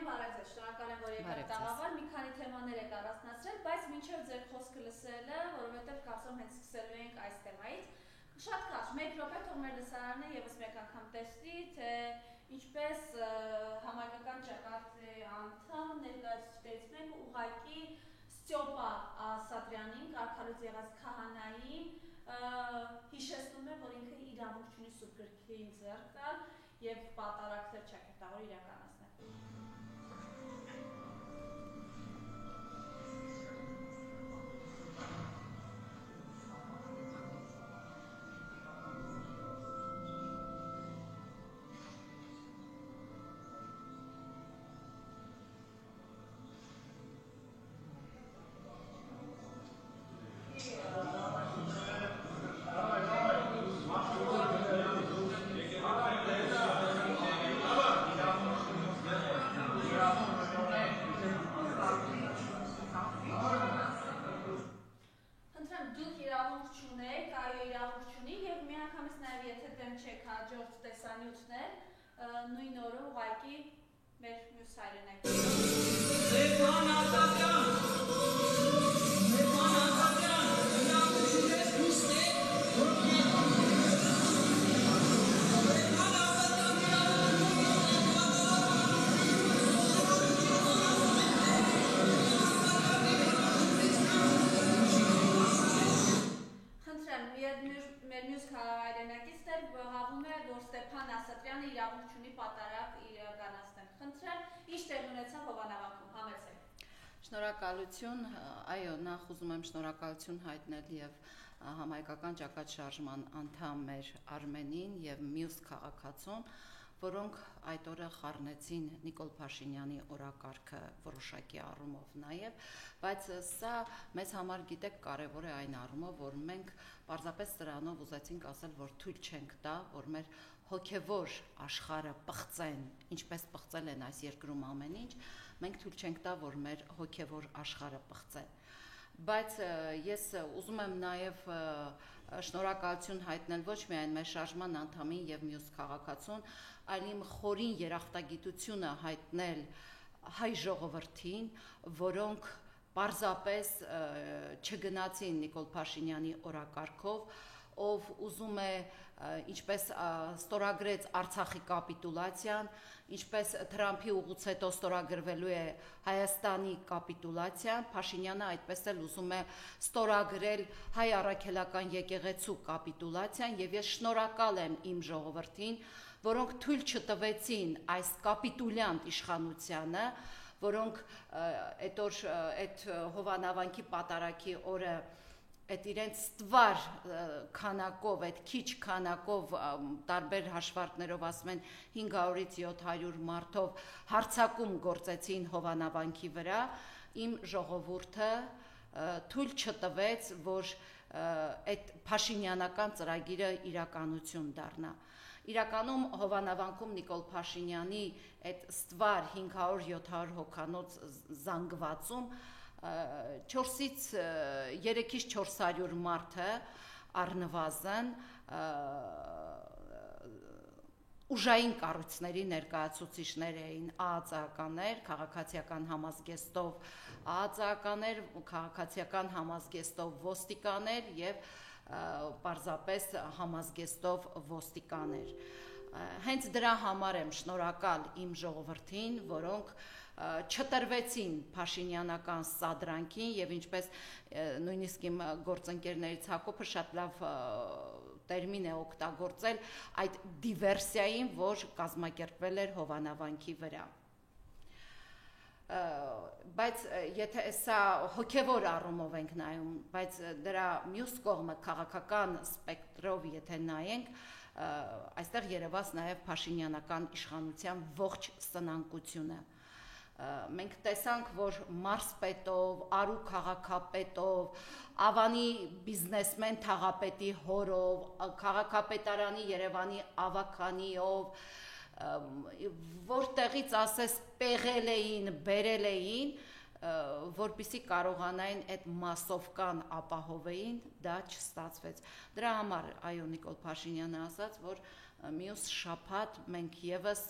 բարև ձեզ, շնորհակալ եմ, որ եկաք տաղավար, մի քանի թեմաներ եք առանձնացրել, բայց մինչև ձեր խոսքը լսելը, որովհետև կարծում հենց սկսելու ենք այս թեմայից, շատ կարճ, մեկ րոպե թող մեր լսարանը ևս մեկ անգամ տեսնի, թե ինչպես համայնքական ճակատի անդամ ներկայացուցիչներից ուղղակի Ստյոպա Սադրյանին, կարգալույց եղած քահանային, հիշեցնում է, որ ինքը իրավունք չունի Սուրբ գրքին ձեռք տալ և պատարակներ ճակատավոր իրականացնել։ Նույն օրը ուղղակի մեր մյուս հայրենակի։ Մեր մյուս հայրենակից դեր բղավում է, որ Ստեփան Ասատրյանը իրավունք չունի պատարակ իրականացնել։ Խնդրեմ, ինչ տեղ ունեցավ Հովանավանքում, համեցեք։ Շնորհակալություն, այո, նախ ուզում եմ շնորհակալություն հայտնել եւ համայնքական ճակատշարժման անդամ մեր Արմենին եւ մյուս քաղաքացուն, որոնք այդ օրը խառնեցին Նիկոլ Փաշինյանի օրակարգը որոշակի առումով նաև, բայց սա մեզ համար գիտեք կարևոր է այն առումով, որ մենք պարզապես սրանով ուզեցինք ասել, որ թույլ չենք տա, որ մեր հոգևոր աշխարհը պղծեն, ինչպես պղծել են այս երկրում ամեն ինչ, մենք թույլ չենք տա, որ մեր հոգևոր աշխարհը պղծեն։ Բայց ես ուզում եմ նաև շնորհակալություն հայտնել ոչ միայն մեր շարժման անդամին եւ մյուս քաղաքացուն, այլ իմ խորին երախտագիտությունը հայտնել հայ ժողովրդին, որոնք պարզապես չգնացին Նիկոլ Փաշինյանի օրակարգով, ով ուզում է, ինչպես ստորագրեց Արցախի կապիտուլացիան, ինչպես Թրամփի ուղուց հետո ստորագրվելու է Հայաստանի կապիտուլացիան, Փաշինյանը այդպես էլ ուզում է ստորագրել հայ առաքելական եկեղեցու կապիտուլացիան, եւ ես շնորհակալ եմ իմ ժողովրդին, որոնք թույլ չտվեցին այս կապիտուլյանտ իշխանությանը, որոնք այդ Հովանավանքի պատարակի օրը այդ իրենց ստվար քանակով, այդ քիչ քանակով տարբեր հաշվարկներով ասում են 500-ից 700 մարդով հարձակում գործեցին Հովանավանքի վրա, իմ ժողովուրդը թույլ չտվեց, որ այդ Փաշինյանական ծրագիրը իրականություն դառնա։ Իրականում Հովանավանքում Նիկոլ Փաշինյանի այդ ստվար 500-700 հոգանոց զանգվածում 4-ից 3-ից 400 մարդը առնվազն ուժային կառույցների ներկայացուցիչներ էին, ԱԱԾ-ականներ, քաղաքացիական համազգեստով ԱԱԾ-ականներ, քաղաքացիական համազգեստով ոստիկաներ եւ պարզապես համազգեստով ոստիկաներ։ Հենց դրա համար եմ շնորհակալ իմ ժողովրդին, որոնք չտրվեցին Փաշինյանական սադրանքին եւ ինչպես նույնիսկ իմ գործընկերներից Հակոբը շատ լավ տերմին է օգտագործել այդ դիվերսիային, որ կազմակերպվել էր Հովանավանքի վրա։ Բայց եթե սա հոգևոր առումով ենք նայում, բայց դրա մյուս կողմը քաղաքական սպեկտրով եթե նայենք, այստեղ երևաց նաև Փաշինյանական իշխանության ողջ սնանկությունը։ Մենք տեսանք, որ մարզպետով, արու քաղաքապետով, Ավանի բիզնեսմեն թաղապետի հորով, քաղաքապետարանի Երևանի ավականիով, որտեղից ասես պեղել էին, բերել էին, որպեսզի կարողանային այդ մասովկան ապահովեին, դա չստացվեց։ Դրա համար այո Նիկոլ Փաշինյանը ասաց, որ մյուս շաբաթ մենք եւս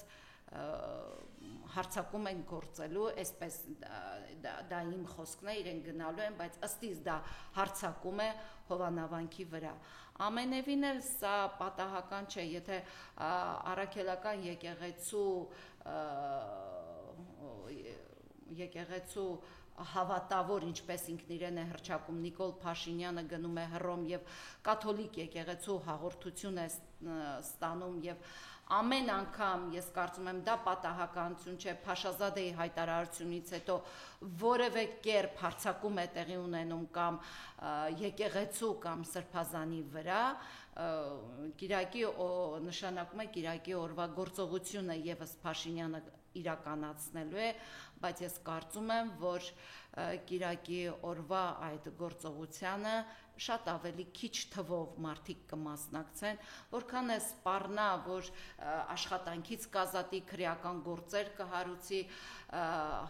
հարցակում են գործելու, այսպես դա իմ խոսքն է, իրեն գնալու են, բայց ըստիս դա հարցակում է Հովանավանքի վրա։ Ամենևին էլ սա պատահական չէ, եթե առաքելական եկեղեցու հավատավոր, ինչպես ինքն իրեն է հռչակում, Նիկոլ Փաշինյանը գնում է Հռոմ եւ կաթոլիկ եկեղեցու հաղորդություն է ստանում եւ ամեն անգամ ես կարծում եմ դա պատահականություն չէ, Փաշազադեի հայտարարությունից հետո որևէ կերպ հարձակում է տեղի ունենում կամ եկեղեցու կամ սրբազանի վրա, Կիրակի նշանակում է Կիրակի օրվա գործողությունը եւս Փաշինյանը իրականացնելու է, բայց ես կարծում եմ, որ Կիրակի օրվա այդ գործողությանը շատ ավելի քիչ թվով մարդիկ կմասնակցեն, որքան է սպառնա, որ աշխատանքից կազատի քրեական գործեր կհարուցի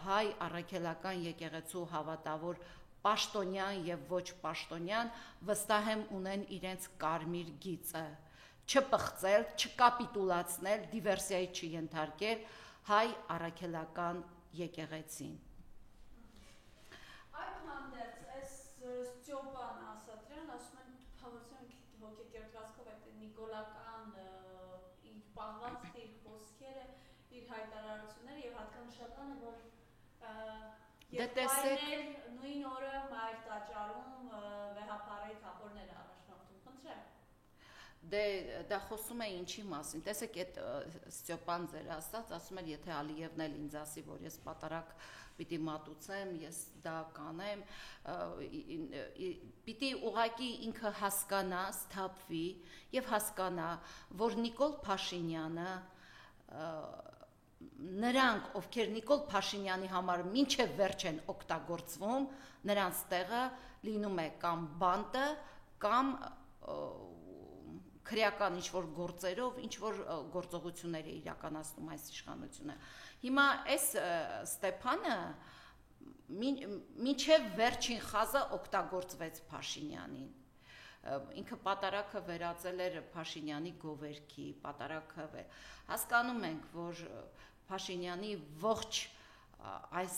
հայ առաքելական եկեղեցու հավատավոր պաշտոնյան եւ ոչ պաշտոնյան վստահ եմ ունեն իրենց կարմիր գիծը, չպղծել, չկապիտուլացնել, դիվերսիայի չենթարկել հայ առաքելական եկեղեցին։ Այդ հանդերձ այս Ստյոպան Ասատրյան ասում են հավասար հոգեկերտվածքով այդ նիկոլական իր պահվածքը, իր խոսքերը, իր հայտարարությունները եւ հատկանշական է, որ եղբայրներ նույն օրը մայր տաճարում վեհապարեի թափորները առաջնորդում, խնդրեմ։ Դե դա խոսում է ինչի մասին։ Տեսեք այդ Ստյոպան ձեր ասում էր, եթե Ալիևն էլ ինձ ասի, որ ես պատարակ պիտի մատուցեմ, ես դա կանեմ, պիտի ուղղակի ինքը հասկանա, սթափվի եւ հասկանա, որ Նիկոլ Փաշինյանը նրանք, ովքեր Նիկոլ Փաշինյանի համար մինչև վերջ են օգտագործվում, նրանց տեղը լինում է կամ բանտը, կամ քրեական ինչ-որ գործերով, ինչ-որ գործողություններ է իրականացնում այս իշխանությունը։ Հիմա այս Ստեփանը մինչև վերջին խազը օգտագործվեց Փաշինյանին։ Ինքը պատարակը վերածել էր Փաշինյանի գովերքի, պատարակը հասկանում ենք, որ Փաշինյանի ողջ այս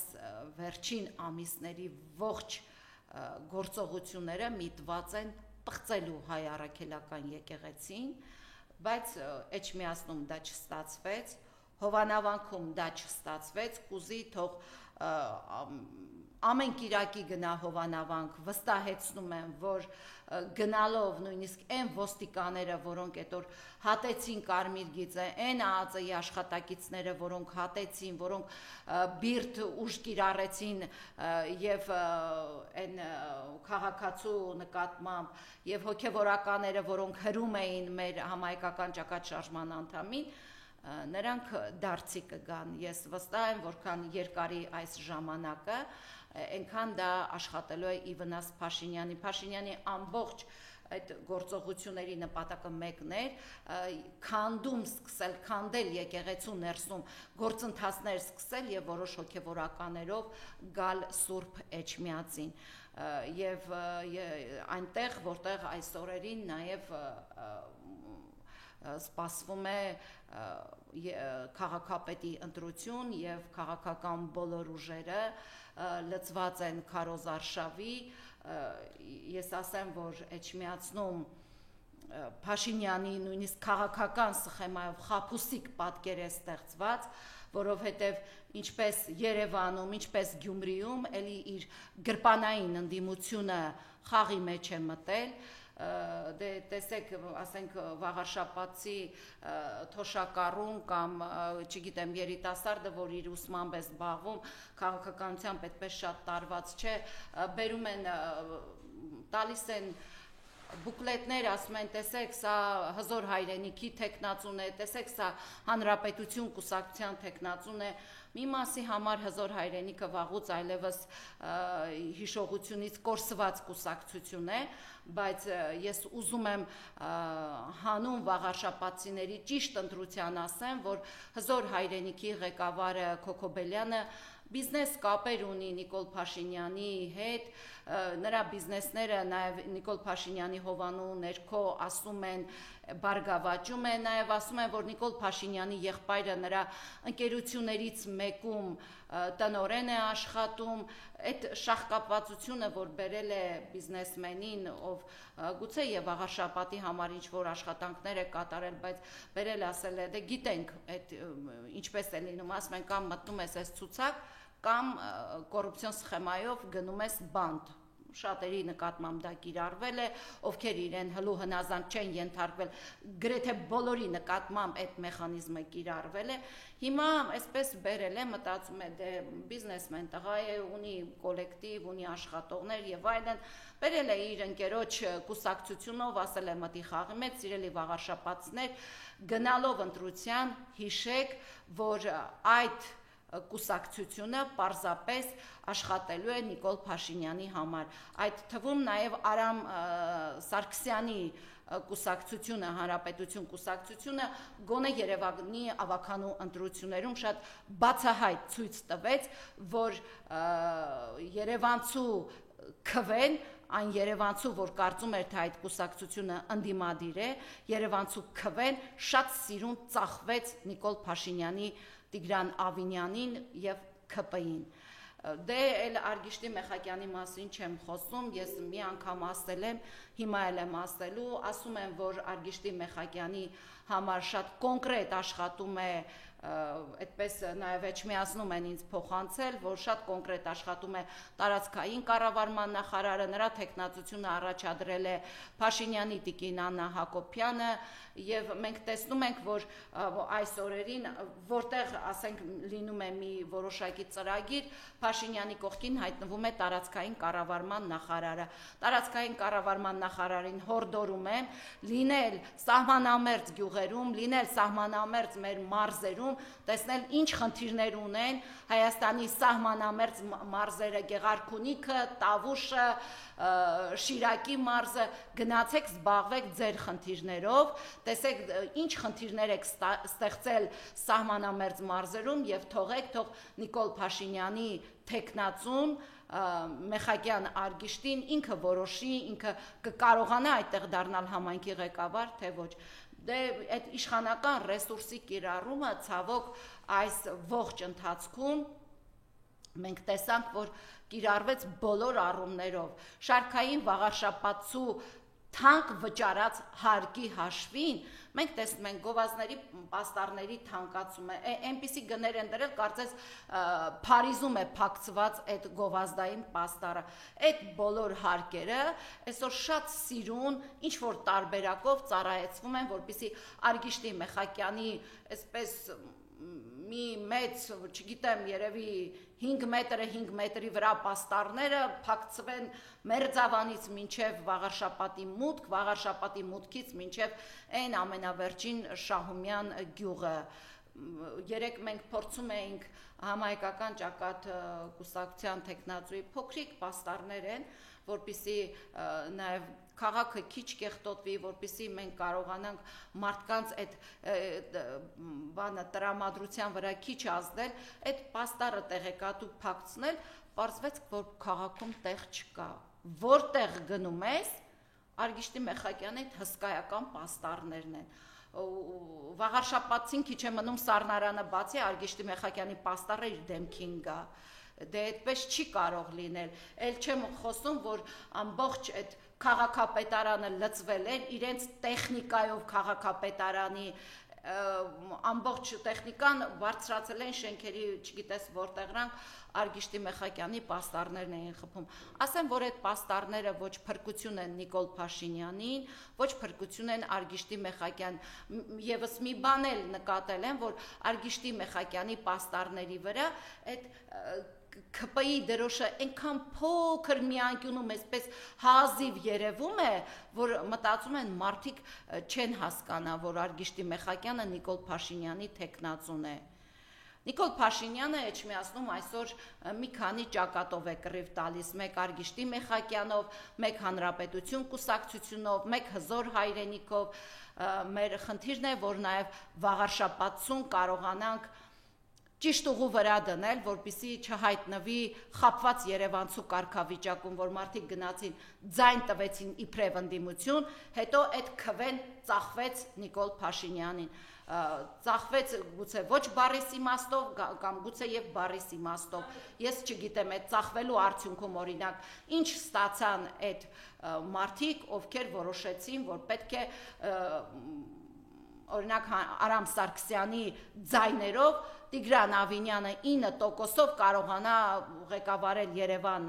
վերջին ամիսների ողջ գործողությունները միտված են պղծելու հայ առաքելական եկեղեցին, բայց Էջմիածնում դա չստացվեց, Հովանավանքում դա չստացվեց, կուզի թող ամեն Կիրակի գնա Հովանավանք, վստահեցնում եմ, որ գնալով նույնիսկ այն ոստիկաները, որոնք այդ օր հատեցին կարմիր գիծը, այն ԱԱԾ-ի աշխատակիցները, որոնք հատեցին, որոնք բիրտ ուժ կիրառեցին եւ այն քաղաքացու նկատմամբ եւ հոգեվորականները, որոնք հրում էին մեր համայնքական ճակատշարժման անդամին, նրանք դարձի կգան։ Ես վստահ եմ, որքան երկարի այս ժամանակը, այնքան դա աշխատելու է ի վնաս Փաշինյանի ամբողջ այդ գործողությունների նպատակը մեկն էր, քանդում սկսել, քանդել եկեղեցու ներսում գործընթացներ սկսել եւ որոշ հոգեվորականերով գալ Սուրբ Էջմիածին եւ այնտեղ, որտեղ այս օրերին նաեւ սպասվում է քաղաքապետի ընտրություն եւ քաղաքական բոլոր ուժերը լծված են Քարոզ Արշավի, ես ասեմ, որ Էջմիածնում Փաշինյանի նույնիսկ քաղաքական սխեմայով խաբուսիկ պատկեր է ստեղծված, որովհետև ինչպես Երևանում, ինչպես Գյումրիում, էլի իր գրպանային ընդդիմությունը խաղի մեջ է մտել, դե տեսեք, ասենք վաղարշապատցի թոշակառուն կամ չգիտեմ երիտասարդը, որ իր ուսմամբ է զբաղվում, քաղաքականությամբ այդպես շատ տարված չէ, բերում են, տալիս են բուկլետներ, ասում են, տեսեք, սա հզոր հայրենիքի թեկնածուն է, տեսեք, սա հանրապետություն կուսակցության թեկնածուն է, մի մասի համար հզոր հայրենիքը վաղուց այլևս հիշողությունից կորսված կուսակցություն է, բայց ես ուզում եմ հանուն վաղարշապատցիների ճիշտ ընտրության ասեմ, որ հզոր հայրենիքի ղեկավարը Քոքոբելյանը բիզնես կապեր ունի Նիկոլ Փաշինյանի հետ, նրա բիզնեսները նաև Նիկոլ Փաշինյանի հովանու ներքո ասում են բարգավաճում է, նաև ասում են, որ Նիկոլ Փաշինյանի եղբայրը նրա ընկերություններից մեկում տնօրեն է աշխատում, այդ շահկապվածությունը, որ բերել է բիզնեսմենին, ով գուցե եւ աղարշապատի համար ինչ որ աշխատանքներ է կատարել, բայց բերել ասել է, դե գիտենք այդ ինչպես է լինում, ասում են կամ մտնում ես այս ցուցակ, կամ կոռուպցիոն սխեմայով գնում ես բանդ։ Շատերի նկատմամբ դա կիրառվել է, ովքեր իրեն հլու հնազանդ չեն ենթարկվել, գրեթե բոլորի նկատմամբ այդ մեխանիզմը կիրառվել է։ Հիմա այսպես բերել է, մտածում է, դե բիզնեսմեն տղա է, ունի կոլեկտիվ, ունի աշխատողներ եւ այլն, բերել է իր ընկերոջ կուսակցությունով, ասել է մտի խաղի մեջ, սիրելի վաղարշապատցներ, գնալով ընտրության հիշեք, որ այդ կուսակցությունը պարզապես աշխատելու է Նիկոլ Փաշինյանի համար։ Այդ թվում նաև Արամ Սարգսյանի կուսակցությունը, Հանրապետություն կուսակցությունը գոնե Երևանի ավականու ընտրություններում շատ բացահայտ ցույց տվեց, որ երևանցու քվեն, այն երևանցու, որ կարծում էր, թե այդ կուսակցությունը ընդդիմադիր է, երևանցու քվեն շատ սիրուն ծախվեց Նիկոլ Փաշինյանի, Տիգրան Ավինյանին եւ ՔՊ-ին։ Դե էլ Արգիշտի Մեխակյանի մասին չեմ խոսում, ես մի անգամ ասել եմ, հիմա էլ եմ ասելու, ասում եմ, որ Արգիշտի Մեխակյանի համար շատ կոնկրետ աշխատում է, այդպես նաև էջմիածնում են ինձ փոխանցել, որ շատ կոնկրետ աշխատում է տարածքային կառավարման նախարարը, նրա թեկնածությունը առաջադրել է Փաշինյանի տիկին Աննա Հակոբյանը, եւ մենք տեսնում ենք, որ այս օրերին, որտեղ, ասենք, լինում է մի որոշակի ծրագիր, Փաշինյանի կողքին հայտնվում է տարածքային կառավարման նախարարը։ Տարածքային կառավարման նախարարին հորդորում եմ լինել սահմանամերձ գյուղերում, լինել սահմանամերձ մեր մարզերում, տեսնել ինչ խնդիրներ ունեն Հայաստանի սահմանամերձ մարզերը, Գեղարքունիքը, Տավուշը, Շիրակի մարզը, գնացեք զբաղվեք ձեր խնդիրներով, տեսեք ինչ խնդիրներ եք ստեղծել սահմանամերձ մարզերում եւ թող Նիկոլ Փաշինյանի թեկնածուն Մեխակյան Արգիշտին ինքը որոշի, ինքը կկարողանա այդտեղ դառնալ համայնքի ղեկավար, թե ոչ։ Դե այդ իշխանական ռեսուրսի կիրառումը ցավոք այս ողջ ընթացքում մենք տեսանք, որ կիրառվեց բոլոր առումներով, շարքային վաղարշապատցու թանկ վճարած հարկի հաշվին, մենք տեսնում ենք գովազդների պաստառների թանկացումը, այնպիսի գներ են դրել, կարծես Փարիզում է փակցված այդ գովազդային պաստառը, այդ բոլոր հարկերը այսօր շատ սիրուն, ինչ որ տարբերակով ծառայեցվում են, որպեսզի Արգիշտի Մեխակյանի այսպես մի մեծ, չգիտեմ, երևի 5 մետրը 5 մետրի վրա պաստառները փակցվեն Մերձավանից մինչև Վաղարշապատի մուտք, Վաղարշապատի մուտքից մինչև այն ամենավերջին Շահումյան գյուղը։ Երեք մենք փորձում էինք համահայկական ճակատ կուսակցության թեկնածուի փոքրիկ պաստառներ են, որպեսզի նաև քաղաքը քիչ կեղտոտվի, որպեսզի մենք կարողանանք մարդկանց այդ բանը տրամադրության վրա քիչ ազդել, այդ պաստառը տեղեկատու փակցնել, պարզվեց, որ քաղաքում տեղ չկա։ Որտեղ գնում ես, Արգիշտի Մեխակյանի այդ հսկայական պաստառներն են։ Վաղարշապատցին քիչ է մնում Սառնարանը բացի, Արգիշտի Մեխակյանի պաստառը իր դեմքին գա։ Դե այդպես չի կարող լինել։ Էլ չեմ խոսում, որ ամբողջ այդ քաղաքապետարանը լծվել էր, իրենց տեխնիկայով քաղաքապետարանի ամբողջ տեխնիկան բարձրացել են շենքերի, չգիտես որտեղրանք, Արգիշտի Մեխակյանի պաստառներն էին խփում։ Ասեմ, որ այդ պաստառները ոչ փրկություն են Նիկոլ Փաշինյանին, ոչ փրկություն են Արգիշտի Մեխակյան։ Եվս մի բան էլ նկատել եմ, որ Արգիշտի Մեխակյանի պաստառների վրա այդ ՔՊ-ի դրոշը այնքան փոքր մի անկյունում այսպես հազիվ երևում է, որ մտածում են մարդիկ չեն հասկանա, որ Արգիշտի Մեխակյանը Նիկոլ Փաշինյանի թեկնածուն է։ Նիկոլ Փաշինյանը էջմիածնում այսօր մի քանի ճակատով է կռիվ տալիս, մեկ Արգիշտի Մեխակյանով, մեկ Հանրապետություն կուսակցությունով, մեկ հզոր հայրենիքով։ Մեր խնդիրն է, որ նաև Վաղարշապատցուն կարողանանք ճիշտ ուղու վրա դնել, որպեսզի չհայտնվի խաբված երևանցու կարգավիճակում, որ մարդիկ գնացին ձայն տվեցին իբրև ընդդիմություն, հետո այդ քվեն ծախվեց Նիկոլ Փաշինյանին, ծախվեց գուցե ոչ բառիս իմաստով կամ գուցե եւ բառիս իմաստով, ես չգիտեմ այդ ծախվելու արդյունքում օրինակ ինչ ստացան այդ մարդիկ, ովքեր որոշեցին, որ պետք է օրինակ Արամ Սարգսյանի ձայներով Տիգրան Ավինյանը 9%-ով կարողանա ղեկավարել Երևան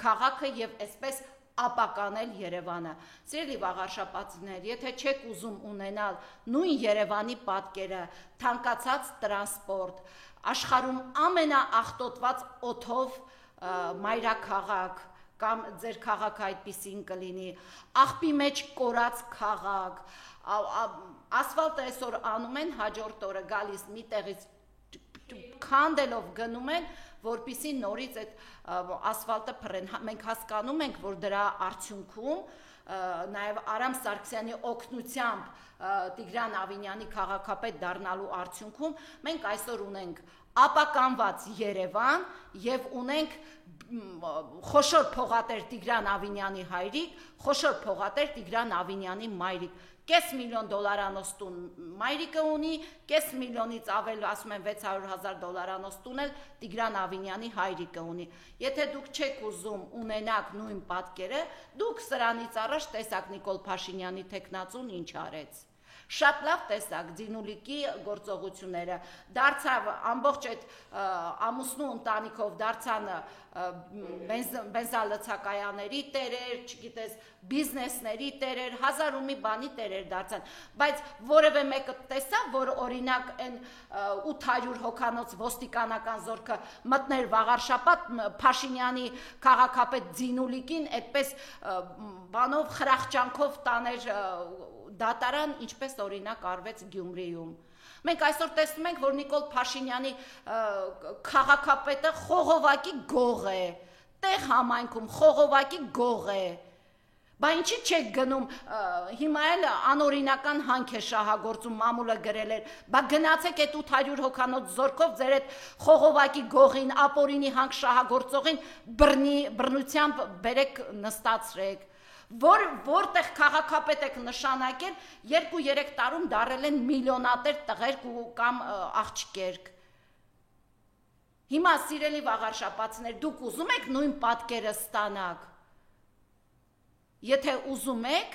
քաղաքը եւ այսպես ապականել Երևանը։ Սիրելի վաղարշապատներ, եթե չեք ուզում ունենալ նույն Երևանի պատկերը, թանկացած տրանսպորտ, աշխարհում ամենաաղտոտված օդով մայրաքաղաք կամ ձեր քաղաքը այդպիսին կլինի, աղբի մեջ կորած քաղաք, ասֆալտը այսօր անում են, հաջորդ օրը գալիս մի տեղից քանդելով գնում են, որպեսզի նորից այդ ասֆալտը փռեն։ Մենք հասկանում ենք, որ դրա արդյունքում նաև Արամ Սարգսյանի օգնությամբ Տիգրան Ավինյանի քաղաքապետ դառնալու արդյունքում մենք այսօր ունենք ապականված Երևան եւ ունենք խոշոր փողատեր Տիգրան Ավինյանի հայրիկ, խոշոր փողատեր Տիգրան Ավինյանի մայրիկ։ Կես միլիոն դոլարանոց տուն մայրիկը ունի, կես միլիոնից ավել, ասում են $600,000 տուն էլ Տիգրան Ավինյանի հայրիկը ունի։ Եթե դուք չեք ուզում ունենաք նույն պատկերը, դուք սրանից առաջ տեսաք Նիկոլ Փաշինյանի տեխնացուն ինչ արեց։ Շատ լավ տեսակ Ձինուլիկի գործողությունները, դարձավ ամբողջ այդ ամուսնու ընտանիքով դարձան բենզալցակայանների տերեր, չգիտես, բիզնեսների տերեր, հազար ու մի բանի տերեր դարձան, բայց որևէ մեկը տեսավ, որ օրինակ այն 800 հոգանոց ոստիկանական զորքը մտներ վաղարշապատ Փաշինյանի քաղաքապետ Ձինուլիկին այդպես բանով խրախճանքով տաներ դատարան, ինչպես օրինակ արվեց Գյումրիում։ Մենք այսօր տեսնում ենք, որ Նիկոլ Փաշինյանի քաղաքապետը խողովակի գող է, տեղ համայնքում խողովակի գող է։ Բա ինչի չեք գնում, հիմա էլ անօրինական հանք է շահագործում, մամուլը գրել էր, բա գնացեք այդ 800 հոգանոց զորքով ձեր այդ խողովակի գողին, ապօրինի հանք շահագործողին բռնությամբ բերեք նստացրեք։ Որտեղ քաղաքապետ եք նշանակել, 2-3 տարում դարել են միլիոնատեր տղերք կամ աղջիկերք։ Հիմա սիրելի վաղարշապատներ, դուք ուզում եք նույն պատկերը ստանաք։ Եթե ուզում եք,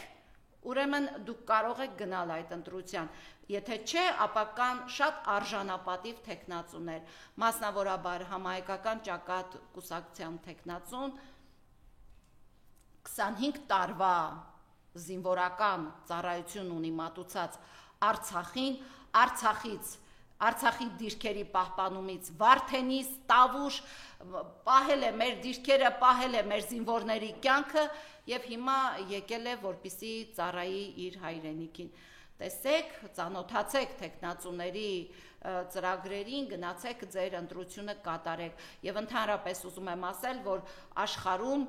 ուրեմն դուք կարող եք գնալ այդ ընտրության։ Եթե չէ, ապա կան շատ արժանապատիվ տեխնացուներ, մասնավորաբար Համահայկական ճակատ կուսակցության տեխնացուն 25 տարվա զինվորական ծառայություն ունի մատուցած Արցախին, Արցախի դիրքերի պահպանումից Վարդենիս, Տավուշ, պահել է մեր դիրքերը, պահել է մեր զինվորների կյանքը եւ հիմա եկել է որպեսի ծառայի իր հայրենիքին։ Տեսեք, ծանոթացեք տեխնացուների ծրագրերին, գնացեք ձեր ընտրությունը կատարեք եւ ընդհանրապես ուզում եմ ասել, որ աշխարհում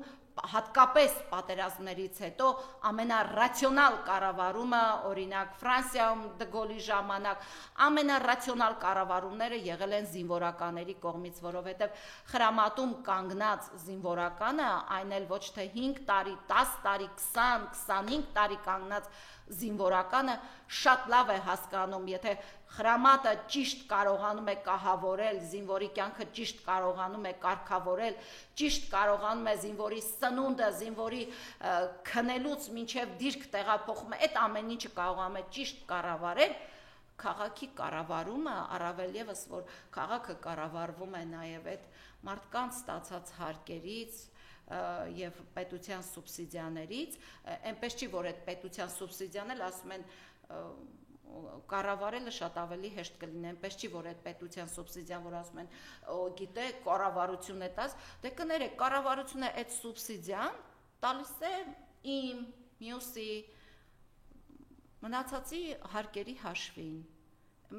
հատկապես պատերազմներից հետո ամենառացիոնալ կառավարումը, օրինակ Ֆրանսիայում Դգոլի ժամանակ ամենառացիոնալ կառավարումները եղել են զինվորականների կողմից, որովհետև խրամատում կանգնած զինվորականը, այն էլ ոչ թե 5 տարի, 10 տարի, 20, 25 տարի կանգնած զինվորականը շատ լավ է հասկանում, եթե խրամատը ճիշտ կարողանում է կահավորել, զինվորի կյանքը ճիշտ կարողանում է կարգավորել, ճիշտ կարողանում է զինվորի սնունդը, զինվորի քնելուց մինչև դիրք տեղափոխումը, այդ ամեն ինչը կարողանում է ճիշտ կառավարել, քաղաքի կառավարումը, առավել ևս որ քաղաքը կառավարվում է նաև այդ մարդկանց ստացած հարկերից եւ պետության սուբսիդիաներից, այնպես չի, որ այդ պետության սուբսիդիան էլ ասում են կառավարելը շատ ավելի հեշտ կլինի, այնպես չի, որ այդ պետության սուբսիդիան, որ ասում են, գիտե, կառավարությունն է տաս, դե կներեք, կառավարությունը այդ սուբսիդիան տալիս է իմ, մյուսի, մնացածի հարկերի հաշվին։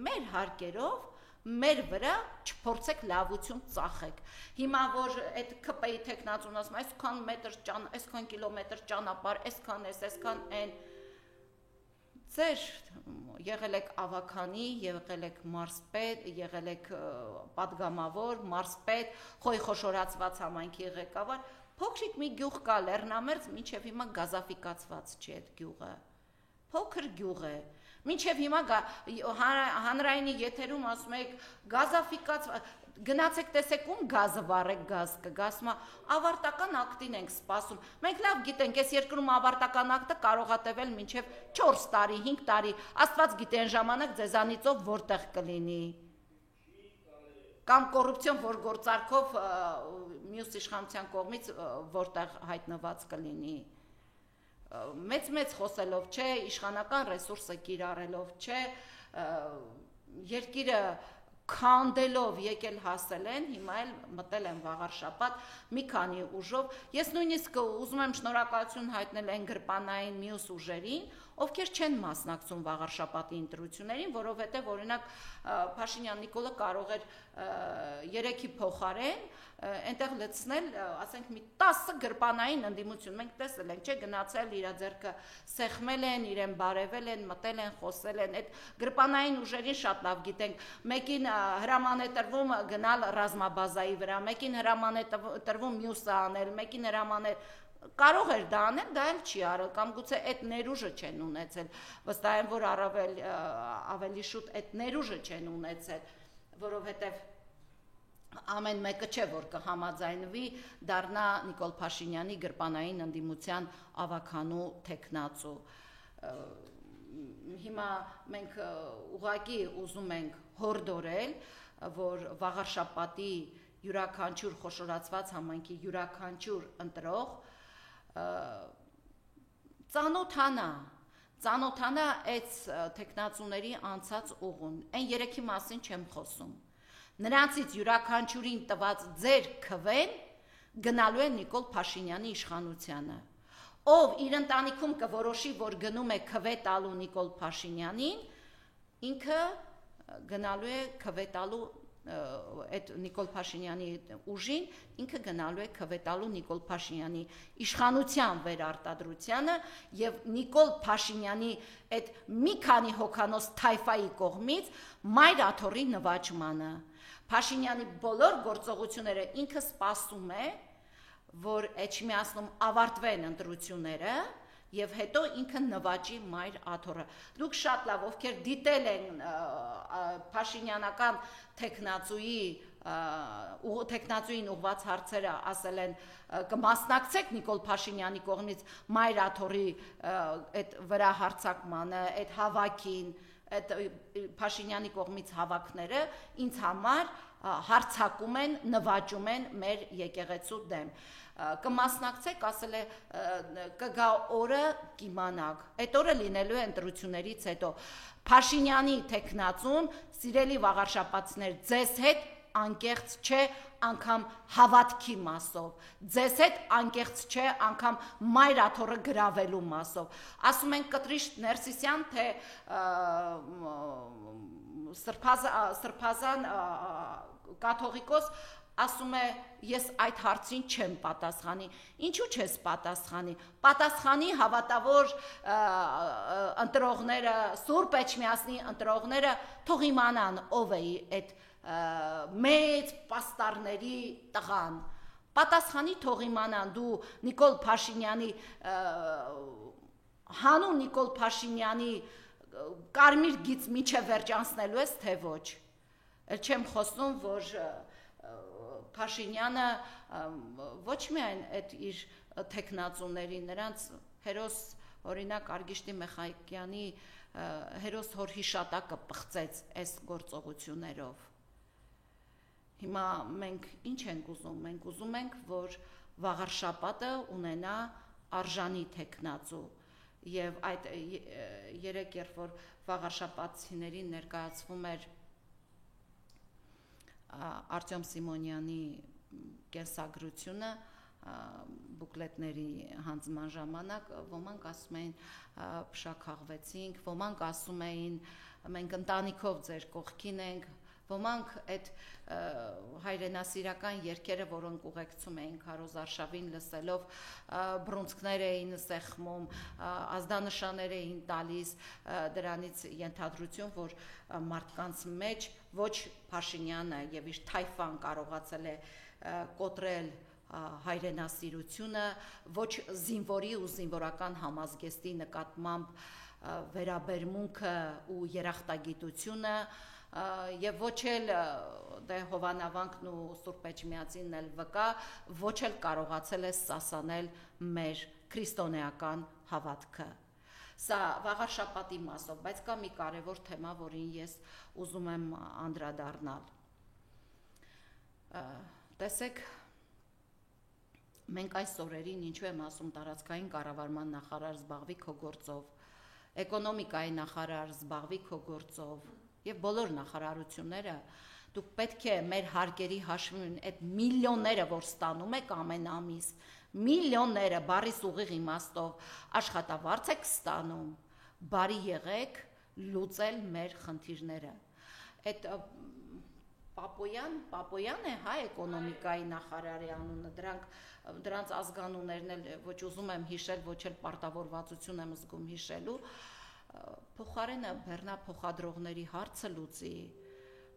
Մեր հարկերով մեր վրա չփորձեք լավություն ծախեք։ Հիմա որ այդ ԿՊ-ի տեխնացուն ասում, այսքան մետր, այսքան կիլոմետր ճանապարհ, այսքան էս, այսքան այն, Ձեր եղել եք ավականի, եղել եք մարզպետ, եղել եք պատգամավոր, մարզպետ, խոշորացված համայնքի ղեկավար, փոքրիկ մի գյուղ կա Լեռնամերձ, մինչև հիմա գազաֆիկացված չի այդ գյուղը, փոքր գյուղ է, մինչև հիմա հանրայինի եթերում ասում եք գազաֆիկացված, գնացեք տեսեք ում գազը վառեք գազ կգա, ասում է ավարտական ակտին ենք սպասում, մենք լավ գիտենք, այս երկրում ավարտական ակտը կարող է տևել մինչև 4 տարի, 5 տարի, Աստված գիտի այն ժամանակ ձեզանիցով որտեղ կլինի, կամ կոռուպցիոն գործարքով մյուս իշխանության կողմից որտեղ հայտնված կլինի, մեծ խոսելով չէ, իշխանական ռեսուրսը կիրառելով չէ, երկիրը քանդելով եկել հասել են, հիմա էլ մտել են վաղար շաբաթ մի քանի ուժով, ես նույնիսկ ուզում եմ շնորհակալություն հայտնել այն գրպանային մյուս ուժերին, ովքեր չեն մասնակցում վաղար շաբաթի ընտրություններին, որովհետև օրինակ Փաշինյան Նիկոլը կարող էր 3-ի փոխարեն այնտեղ լցնել, ասենք մի 10 գրպանային ընդդիմություն, մենք տեսել ենք, չէ, գնացել իր ձեռքը սեղմել են, իրեն բարևել են, մտել են, խոսել են, այդ գրպանային ուժերին շատ լավ գիտենք, մեկին հրաման է տրվում գնալ ռազմաբազայի վրա, մեկին հրաման է տրվում մյուսը անել, մեկին հրաման է կարող էր դա անել, դա էլ չի արել, կամ գուցե այդ ներուժը չեն ունեցել, վստահ եմ, որ ավելի շուտ այդ ներուժը չեն ունեցել, որովհետև ամեն մեկը չէ, որ կհամաձայնվի դառնա Նիկոլ Փաշինյանի գրպանային ընդդիմության ավականու թեկնածու։ Հիմա մենք ուղղակի ուզում ենք հորդորել, որ վաղար շաբաթի յուրաքանչյուր խոշորացված համայնքի յուրաքանչյուր ընտրող ծանոթանա այդ թեկնածուների անցած ուղուն, այն երեքի մասին չեմ խոսում, նրանցից յուրաքանչյուրին տված ձեր քվեն գնալու է Նիկոլ Փաշինյանի իշխանությանը, ով իր ընտանիքում կորոշի, որ գնում է քվե տալու Նիկոլ Փաշինյանին, ինքը գնալու է քվե տալու այդ Նիկոլ Փաշինյանի ուժին, ինքը գնալու է քվե տալու Նիկոլ Փաշինյանի իշխանության վերարտադրությանը եւ Նիկոլ Փաշինյանի այդ մի քանի հոգանոց թայֆայի կողմից մայր աթոռի նվաճմանը։ Փաշինյանի բոլոր գործողությունները ինքը սպասում է, որ Էջմիածնում ավարտվեն ընտրությունները եւ հետո ինքը նվաճի մայր աթոռը։ Դուք շատ լավ, ովքեր դիտել են Փաշինյանական թեկնածուին ուղված հարցերը, ասել են կմասնակցեք Նիկոլ Փաշինյանի կողմից մայր աթոռի այդ վրա հարձակմանը, այդ հավաքին, այդ Փաշինյանի կողմից հավաքները ինձ համար հարցակում են, նվաճում են մեր եկեղեցու դեմ։ Կմասնակցեք, ասել է կգա օրը կիմանաք, այդ օրը լինելու է ընտրություններից հետո, Փաշինյանի թեկնածուն, սիրելի վաղարշապատցիներ, ձեզ հետ անկեղծ չէ անգամ հավատքի մասով, ձեզ հետ անկեղծ չէ անգամ մայր աթոռը գրավելու մասով, ասում են Կտրիշ Ներսիսյան, թե Սրբազան կաթողիկոս, ասում է, ես այդ հարցին չեմ պատասխանի, ինչու չես պատասխանի, պատասխանի հավատավոր ընտրողները, Սուրբ Էջմիածնի ընտրողները թող իմանան ով է այդ մեծ պաստառների տղան, պատասխանի թող իմանան դու Նիկոլ Փաշինյանի, հանուն Նիկոլ Փաշինյանի կարմիր գիծ միջև վերջանցնելու ես, թե ոչ, չեմ խոսում, որ Փաշինյանը ոչ միայն այդ իր թեկնածուների, նրանց հերոս օրինակ Արգիշտի Մեխայկյանի հերոս հոր հիշատակը պղծեց այս գործողություններով։ Հիմա մենք ինչ ենք ուզում, մենք ուզում ենք, որ վաղար շաբաթը ունենա արժանի թեկնածու եւ այդ երեք երբ որ վաղար շաբաթցիներին ներկայացվում էր Արտյոմ Սիմոնյանի կենսագրությունը բուկլետների հանձնման ժամանակ ոմանք ասում էին փշաքաղվեցինք, ոմանք ասում էին մենք ընտանիքով ձեր կողքին ենք, Ոմանք այդ հայրենասիրական երգերը, որոնք ուղեկցում էին Քարոզ Արշավին, լսելով բռունցքներ էին սեղմում, ազդանշաններ էին տալիս, դրանից ենթադրություն, որ մարդկանց մեջ ոչ Փաշինյանը եւ իր թայֆան կարողացել է կոտրել հայրենասիրությունը, ոչ զինվորի ու զինվորական համազգեստի նկատմամբ վերաբերմունքը ու երախտագիտությունը եւ ոչ էլ Հովանավանքն ու Սուրբ Էջմիածինն էլ վկա, ոչ էլ կարողացել է սասանել մեր քրիստոնեական հավատքը։ Սա վաղաշաբաթի մասով, բայց կա մի կարևոր թեմա, որին ես ուզում եմ անդրադառնալ։ Տեսեք, մենք այս օրերին, ինչու եմ ասում, տարածքային կառավարման նախարար զբաղվի քո գործով, էկոնոմիկայի նախարար զբաղվի քո գործով եւ բոլոր նախարարությունները, դուք պետք է մեր հարկերի հաշվին այդ միլիոնները, որ ստանում եք ամեն ամիս, միլիոնները բառիս ուղիղ իմաստով աշխատավարձ եք ստանում, բարի եղեք լուծել մեր խնդիրները։ Այդ Պապոյան է, հա, էկոնոմիկայի նախարարի անունը, դրանց ազգանուններն էլ ոչ ուզում եմ հիշել, ոչ էլ պարտավորվածություն եմ զգում հիշելու, փոխարենը բեռնափոխադրողների հարցը լուծի։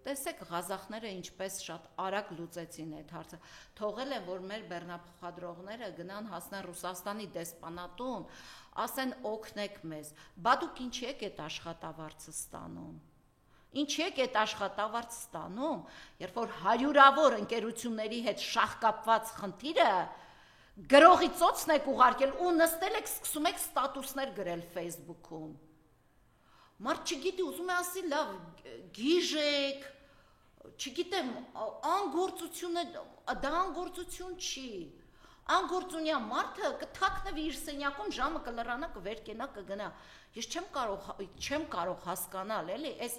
Տեսեք, ղազախները ինչպես շատ արագ լուծեցին այդ հարցը, թողել են, որ մեր բեռնափոխադրողները գնան հասնեն Ռուսաստանի դեսպանատուն, ասեն օգնեք մեզ, բա դուք ինչի եք այդ աշխատավարձը ստանում։ Ինչի եք այդ աշխատավարձ ստանում, երբ որ հարյուրավոր ընկերությունների հետ շահկապված խնդիրը գրողի ծոցն եք ուղարկել ու նստել եք, սկսում եք ստատուսներ գրել Facebook-ում։ Մարդ չգիտի, ուզում է ասի, լավ, գիժեք, չգիտեմ, անգործությունը, դա անգործություն չի։ Անգործունյա մարդը կթաքնվի իր սենյակում, ժամը կլռանա, կվեր կենա, կգնա։ Ես չեմ կարող հասկանալ, էլի, այս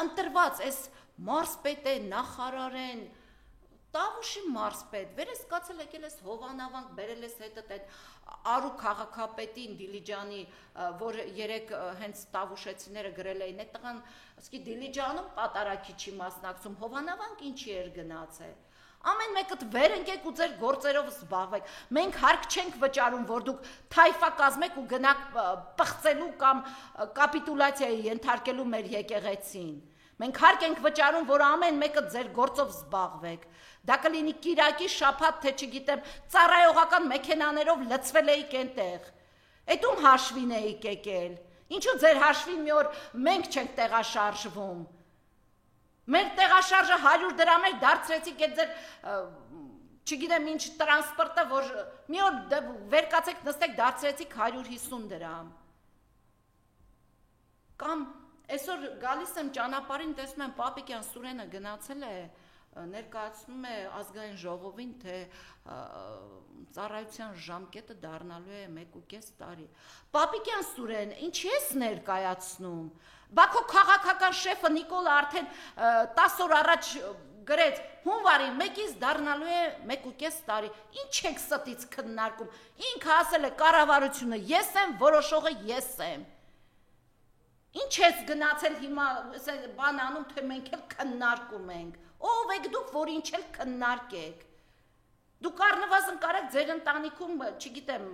ընտրված, այս մարզպետ է, նախարար են, Տավուշի մարզպետ, վեր ես կացել եկել ես Հովանավանք, բերել ես հետդ այդ Արու քաղաքապետին Դիլիջանի, որ երեք հենց Տավուշեցիները գրել էին, այդ տղան, ասկի Դիլիջանում պատարագիչի մասնակցում, Հովանավանք ինչի էր գնացել։ Ամեն մեկդ վեր ընկեք ու ձեր գործերով զբաղվեք։ Մենք հարկ չենք վճարում, որ դուք թայֆա կազմեք ու գնաք պղծելու կամ կապիտուլյացիայի ենթարկելու մեր եկեղեցին։ Մենք հարկ ենք վճարում, որ ամեն մեկը ձեր գործով զբաղվեք։ Դա կլինի կիրակի, շաբաթ, թե չգիտեմ, ծառայողական մեքենաներով լցվել էիք այնտեղ։ Էդ ում հաշվին էիք եկել։ Ինչու ձեր հաշվին մի օր մենք չենք տեղաշարժվում։ Մեր տեղաշարժը 100 դրամ էր, դարձրեցիք այդ ձեր, չգիտեմ ինչ տրանսպորտը, որ մի օր վեր կացեք նստեք, դարձրեցիք 150 դրամ։ Կամ այսօր գալիս եմ ճանապարհին, տեսնում եմ Պապիկյան Սուրենը գնացել է, ներկայացնում է ազգային ժողովին, թե ծառայության ժամկետը դառնալու է 1.5 տարի։ Պապիկյան Սուրեն, ինչի ես ներկայացնում։ Բա քո քաղաքական շեֆը Նիկոլը արդեն 10 օր առաջ գրեց, հունվարի 1-ից դառնալու է 1.5 տարի։ Ինչ եք ստից քննարկում։ Ինքը ասել է կառավարությունը ես եմ, որոշողը ես եմ։ Ինչ ես գնացել հիմա բան անում, թե մենք էլ քննարկում ենք։ Ով եք դուք, որ ինչ էլ քննարկեք։ Դուք առնվազն կարեք ձեր ընտանիքում, չգիտեմ,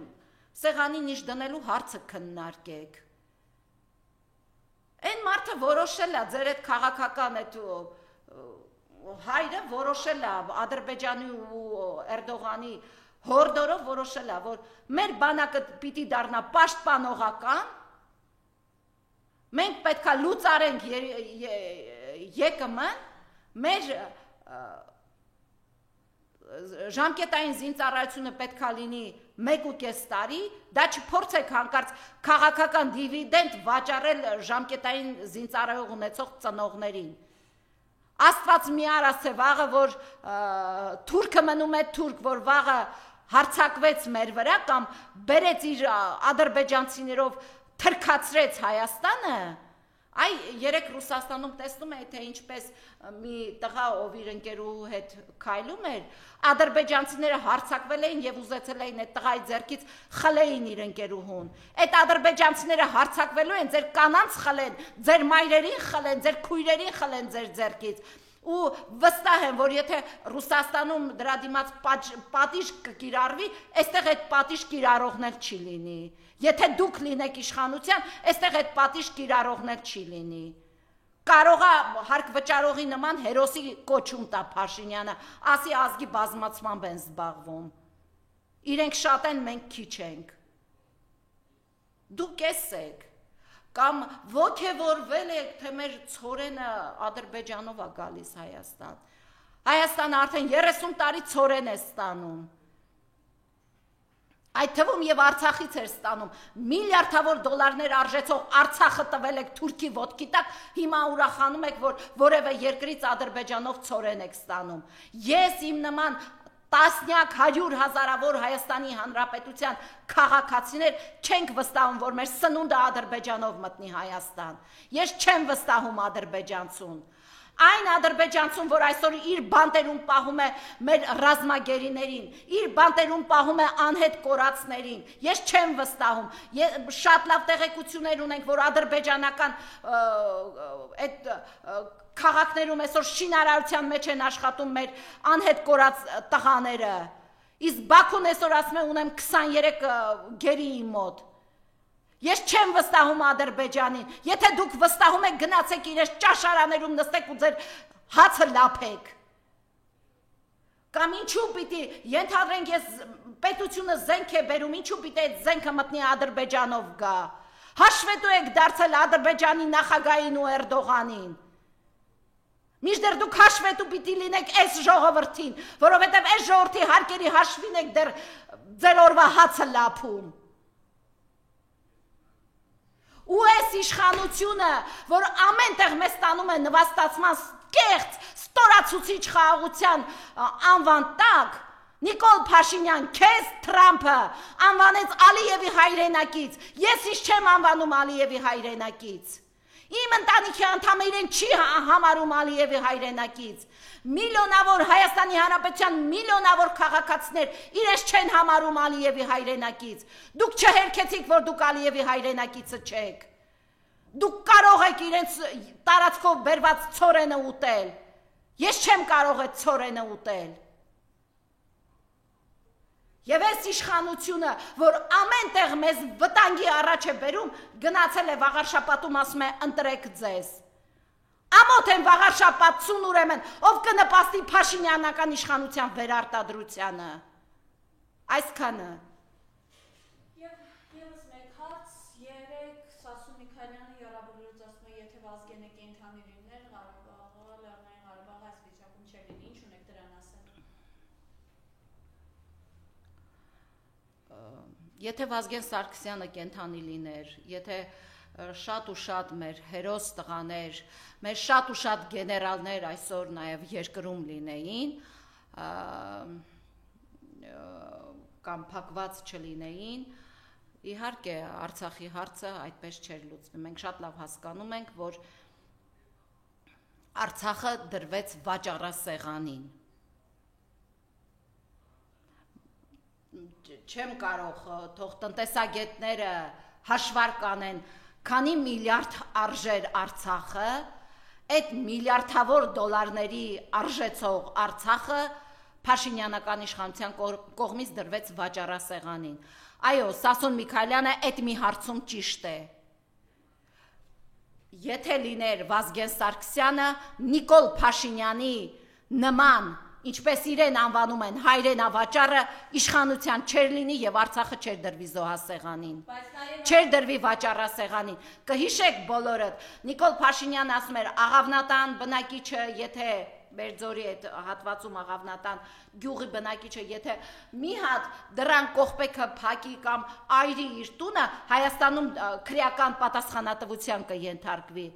սեղանին ինչ դնելու հարցը քննարկեք։ Այն մարդը որոշել է, ձեր այդ քաղաքական այդ հայրը որոշել է, Ադրբեջանի ու Էրդողանի հորդորով որոշել է, որ մեր բանակը պիտի դառնա պաշտպանողական, մենք պետք է լուծարենք ԵԿՄ-ն, մեր ժամկետային զինծառայությունը պետք է լինի 1.5 տարի, դա չփորձեք հանկարծ քաղաքական դիվիդենդ վաճառել ժամկետային զինծառայող ունեցող ծնողներին։ Աստված մի արած է վաղը, որ թուրքը մնում է թուրք, որ վաղը հարձակվեց մեր վրա կամ բերեց իր ադրբեջանցիներով թրքացրեց Հայաստանը, Այ երեք Ռուսաստանում տեսնում եք, թե ինչպես մի տղա, ով իր ընկերուհու հետ քայլում էր, ադրբեջանցիները հարձակվել էին եւ ուզեցել էին այդ տղայի ձեռքից խլեին իր ընկերուհուն։ Այդ ադրբեջանցիները հարձակվելու են, ձեր կանանց խլեն, ձեր մայրերին խլեն, ձեր քույրերին խլեն ձեր ձեռքից։ Ու վստահ եմ, որ եթե Ռուսաստանում դրա դիմաց պատիժ կկիրառվի, այստեղ այդ պատիժ կիրառողն էլ չի լինի։ Եթե դուք լինեք իշխանության, այստեղ այդ պատիժ կիրառողն էլ չի լինի։ Կարող է հարկ վճարողի նման հերոսի կոչում տա Փաշինյանը, ասի ազգի բազմացմամբ են զբաղվում։ Իրենք շատ են, մենք քիչ ենք։ Դուք էս եք։ Կամ ոգևորվել եք, թե մեր ցորենը Ադրբեջանով է գալիս Հայաստան։ Հայաստանը արդեն 30 տարի ցորեն է ստանում։ Այդ թվում եւ Արցախից էր ստանում միլիարդավոր դոլարներ արժեցող Արցախը տվել եք թուրքի ոտքի տակ, հիմա ուրախանում եք, որ որևէ երկրից Ադրբեջանով ցորեն եք ստանում։ Ես իմ նման տասնյակ 100 հազարավոր Հայաստանի Հանրապետության քաղաքացիներ չենք վստահում, որ մեր սնունդը Ադրբեջանով մտնի Հայաստան։ Ես չեմ վստահում ադրբեջանցուն։ Այն ադրբեջանցուն, որ այսօր իր բանտերում պահում է մեր ռազմագերիներին, իր բանտերում պահում է անհետ կորածներին, ես չեմ վստահում։ Շատ լավ տեղեկություններ ունենք, որ ադրբեջանական այդ քաղաքներում այսօր շինարարության մեջ են աշխատում մեր անհետ կորած տղաները։ Իսկ Բաքուն այսօր ասում է ունեմ 23 գերի իմ մոտ։ Ես չեմ վստահում Ադրբեջանին։ Եթե դուք վստահում եք, գնացեք իրենց ճաշարաներում նստեք ու ձեր հացը լափեք։ Կամ ինչու պիտի ենթադրենք ես պետությունը զենք է բերում, ինչու պիտի այդ զենքը մտնի Ադրբեջանով գա։ Հաշվետու եք դարձել Ադրբեջանի նախագահին ու Էրդողանին։ Մինչդեռ դուք հաշվետու պիտի լինեք այս ժողովրդին, որովհետև այս ժողովրդի հարկերի հաշվին եք դեռ ձեր օրվա հացը լափում։ Ու այս իշխանությունը, որ ամեն տեղ մեզ տանում է նվաստացման կեղծ, ստորացուցիչ խաղաղության անվան տակ, Նիկոլ Փաշինյան, քեզ Թրամփը անվանեց Ալիևի հայրենակից, ես ինչ չեմ անվանում Ալիևի հայրենակից։ Իմ ընտանիքի անդամը իրեն չի համարում Ալիևի հայրենակից։ Միլիոնավոր Հայաստանի Հանրապետության միլիոնավոր քաղաքացիներ իրենց չեն համարում Ալիևի հայրենակից։ Դուք չհերքեցիք, որ դուք Ալիևի հայրենակիցը չեք։ Դուք կարող եք իրենց տարածքով բերված ցորենը ուտել։ Ես չեմ կարող այդ ցորենը ուտել։ Եվ այս իշխանությունը, որ ամեն տեղ մեզ վտանգի առաջ է բերում, գնացել է վաղարշապատում ասում է ընտրեք ձեզ։ Ամոթ են վաղարշապատցուն ուրեմն, ով կնպաստի Փաշինյանական իշխանության վերարտադրությանը։ Այսքանը։ Եվս մեկ հարց, երեք Սասուն Միքայելյանը Եռաբոլորից ասում է, եթե Վազգենը կենդանի լիներ, Ղարաբաղը, Լեռնային Ղարաբաղը այս վիճակում չէր լինի, ինչ ունեք դրան ասել։ Եթե Վազգեն Սարգսյանը կենդանի լիներ, եթե շատ ու շատ մեր հերոս տղաներ, մեր շատ ու շատ գեներալներ այսօր նաև երկրում լինեին, կամ փակված չլինեին, իհարկե Արցախի հարցը այդպես չէր լուծվի։ Մենք շատ լավ հասկանում ենք, որ Արցախը դրվեց վաճառասեղանին։ Չեմ կարող, թող տնտեսագետները հաշվարկ անեն, քանի միլիարդ արժեր Արցախը, այդ միլիարդավոր դոլարների արժեցող Արցախը Փաշինյանական իշխանության կողմից դրվեց վաճառասեղանին։ Այո, Սասուն Միքայելյանը այդ մի հարցում ճիշտ է։ Եթե լիներ Վազգեն Սարգսյանը Նիկոլ Փաշինյանի նման, ինչպես իրեն անվանում են հայրենավաճառը, իշխանության չէր լինի եւ Արցախը չէր դրվի զոհասեղանին, չէր դրվի վաճառասեղանին։ Կհիշեք բոլորդ, Նիկոլ Փաշինյանն ասում էր աղավնատան բնակիչը, եթե Բերձորի այդ հատվածում աղավնատան գյուղի բնակիչը, եթե մի հատ դրան կողպեքը փակի կամ այրի իր տունը, Հայաստանում քրեական պատասխանատվության կենթարկվի։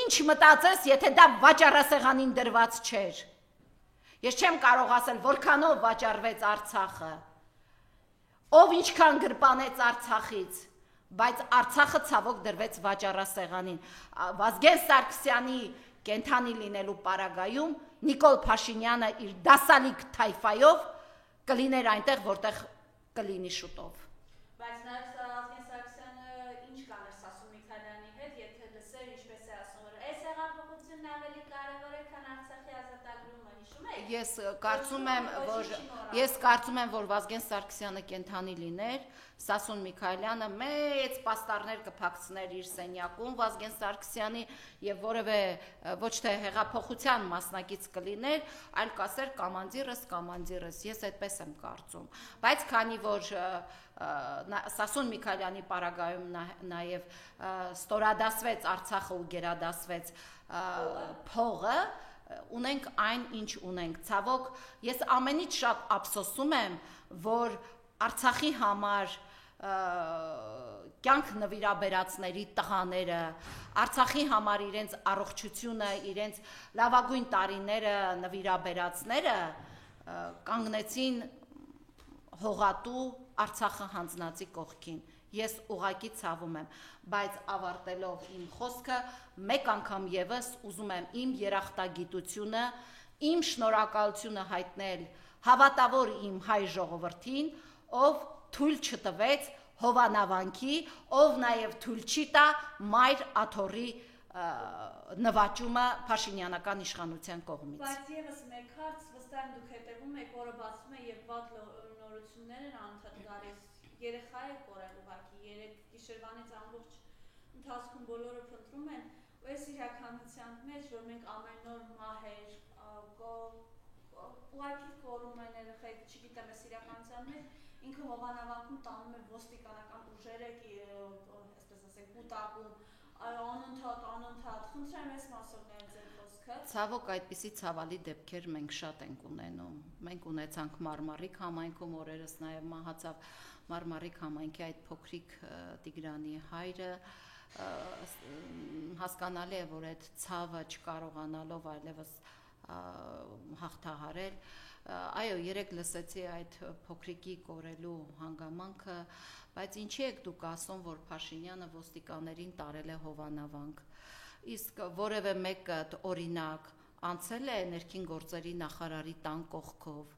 Ինչ մտածես, եթե դա վաճառասեղանին դրված չէր։ Ես չեմ կարող ասել, որքանով վաճառվեց Արցախը, ով ինչքան գրպանեց Արցախից, բայց Արցախը ցավոք դրվեց վաճառասեղանին։ Վազգեն Սարգսյանի կենթանի լինելու պարագայում Նիկոլ Փաշինյանը իր դասալիկ թայֆայով կլիներ այնտեղ, որտեղ կլինի շուտով։ Բայց նաև Վազգեն Սարգսյանը ինչ կաներ Սասուն Միքայելյանի հետ, եթե լսեր ինչպես է ասում, որ այս հեղափոխությունն ավելի կարևոր է, քան Արցախի ազատագրումը, հիշում եք։ Ես կարծում եմ, որ Վազգեն Սարգսյանը կենթանի լիներ, Սասուն Միքայելյանը մեծ պաստառներ կփակցներ իր սենյակում Վազգեն Սարգսյանի եւ որևէ ոչ թե հեղափոխության մասնակից կլիներ, այլ կասեր կամանդիրս, ես այդպես եմ կարծում։ Բայց քանի որ Սասուն Միքայելյանի պարագայում նաեւ ստորադասվեց Արցախը ու գերադասվեց փողը, ունենք այն, ինչ ունենք։ Ցավոք, ես ամենից շատ ափսոսում եմ, որ Արցախի համար կյանք նվիրաբերածների տղաները, Արցախի համար իրենց առողջությունը, իրենց լավագույն տարիները նվիրաբերածները կանգնեցին հողատու Արցախը հանձնածի կողքին։ Ես ուղղակի ցավում եմ, բայց ավարտելով իմ խոսքը, մեկ անգամ եւս ուզում եմ իմ երախտագիտությունը, իմ շնորհակալությունը հայտնել հավատավոր իմ հայ ժողովրդին, ով թույլ չտվեց Հովանավանքի, ով նաև թույլ չի տա Մայր Աթոռի նվաճումը Փաշինյանական իշխանության կողմից։ Բայց եւս մեկ հարց, վստահ եմ դուք հետևում եք, որը բացվում է եւ վատ նորություններ են անընդհատ գալիս։ Երեխա է կորել ուղղակի, 3 գիշերվանից ամբողջ ընթացքում բոլորը փնտրում են, ու այս իրականության մեջ, որ մենք ամեն օր մահեր, ուղղակի կորում են երեխեք, չգիտեմ, այս իրականության մեջ ինքը Հովանավանքում տանում է ոստիկանական ուժերը, այսպես ասենք, կուտակում, անընդհատ, խնդրեմ այս մասով նայեք ձեր խոսքը։ Ցավոք այդպիսի ցավալի դեպքեր մենք շատ ենք ունենում։ Մենք ունեցանք Մարմարիկ համայնքում, օրերս նաև մահացավ Մարմարիկ համայնքի այդ փոքրիկ Տիգրանի հայրը, հասկանալի է, որ այդ ցավը չկարողանալով այլևս հաղթահարել, այո, երեք լսեցի այդ փոքրիկի կորելու հանգամանքը, բայց ինչի եք դուք ասում, որ Փաշինյանը ոստիկաններին տարել է Հովանավանք, իսկ որևէ մեկը օրինակ անցել է ներքին գործերի նախարարի տան կողքով,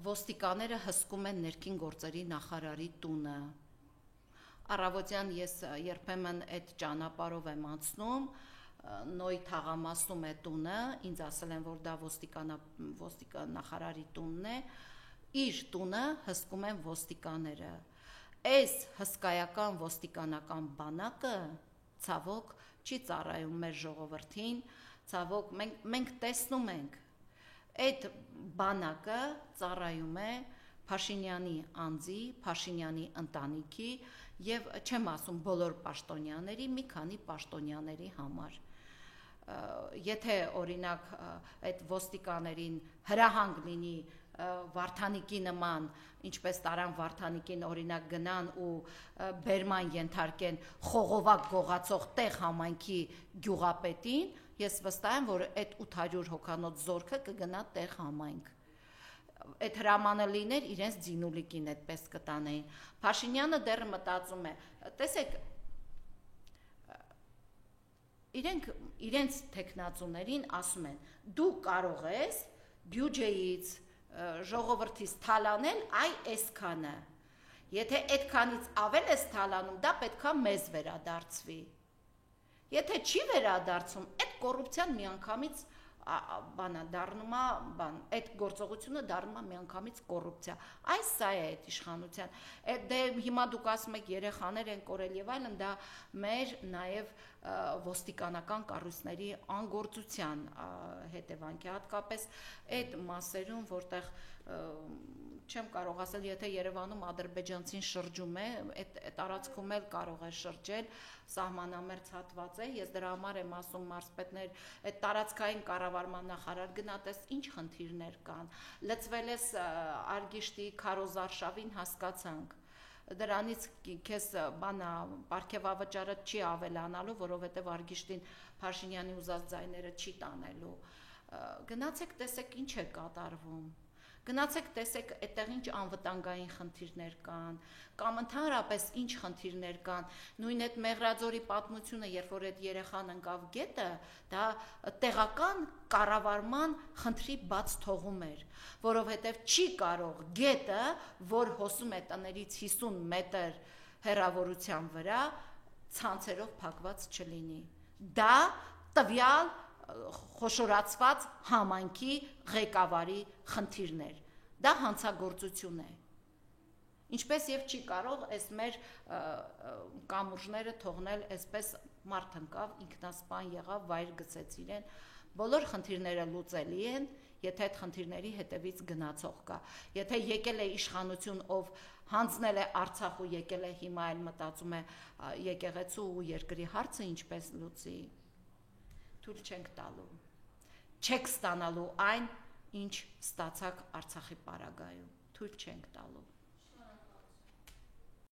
ոստիկանները հսկում են ներքին գործերի նախարարի տունը, առավոտյան ես երբեմն այդ ճանապարհով եմ անցնում, Նոյ թաղամասում է տունը, ինձ ասել են, որ դա ոստիկան նախարարի տունն է, իր տունը հսկում են ոստիկաները, այս հսկայական ոստիկանական բանակը, ցավոք, չի ծառայում մեր ժողովրդին, ցավոք, մենք տեսնում ենք, այդ բանակը ծառայում է Փաշինյանի անձի, Փաշինյանի ընտանիքի եւ չեմ ասում բոլոր պաշտոնյաների, մի քանի պաշտոնյաների համար։ Եթե օրինակ այդ ոստիկաներին հրահանգ լինի Վարդանիկի նման, ինչպես տարան Վարդանիկին օրինակ գնան ու բերման ենթարկեն խողովակ գողացող տեղ համայնքի գյուղապետին, ես վստահ եմ, որ այդ 800 հոգանոց զորքը կգնա տեղ համայնք։ Այդ հրամանը լիներ, իրենց ձինուլիկին այդպես կտանեին։ Փաշինյանը դեռ մտածում է, տեսեք, իրենց թեկնածուներին ասում են, դու կարող ես բյուջեից, ժողովրդից թալանել այսքանը, եթե այդքանից ավել ես թալանում, դա պետքա մեզ վերադարձվի, եթե չի վերադարձում, այդ կոռուպցիան միանգամից դառնում է, այդ գործողությունը դառնում է միանգամից կոռուպցիա, այս սա է այդ իշխանության, դե հիմա դուք ասում եք երեխաներ են կորել եւ այլն, դա մեր նաեւ ոստիկանական կառույցների անգործության հետևանք է, հատկապես այդ մասերում, որտեղ չեմ կարող ասել, եթե Երևանում ադրբեջանցին շրջում է, այդ տարածքում էլ կարող է շրջել, սահմանամերձ հատված է, ես դրա համար եմ ասում մարզպետներ, այդ տարածքային կառավարման նախարար գնատես ինչ խնդիրներ կան, լծվել ես Արգիշտի Քարոզարշավին հասկացանք, դրանից քեզ պարգևավճարը չի ավելանալու, որովհետև Արգիշտին Փաշինյանի ուզած ձայները չի տանելու, գնացեք տեսեք ինչ է կատարվում, Գնացեք տեսեք այդտեղ ինչ անվտանգային խնդիրներ կան, կամ ընդհանրապես ինչ խնդիրներ կան, նույն այդ Մեղրաձորի պատմությունը, երբ որ այդ երեխան ընկավ գետը, դա տեղական կառավարման խնդրի բաց թողում էր, որովհետև չի կարող գետը, որ հոսում է տներից 50 մետր հեռավորության վրա, ցանցերով փակված չլինի։ Դա տվյալ խոշորացված համայնքի ղեկավարի խնդիրներ, դա հանցագործություն է, ինչպես եւ չի կարող այս մեր կամուրջները թողնել այսպես մարդ ընկավ, ինքնասպան եղավ, վայր գցեց իրեն, բոլոր խնդիրները լուծելի են, եթե այդ խնդիրների հետևից գնացող կա, եթե եկել է իշխանություն, ով հանձնել է Արցախ ու եկել է հիմա էլ մտածում է եկեղեցու ու երկրի հարցը ինչպես լուծի, թույլ չենք տալու, չեք ստանալու այն, ինչ ստացաք Արցախի պարագայում, թույլ չենք տալու։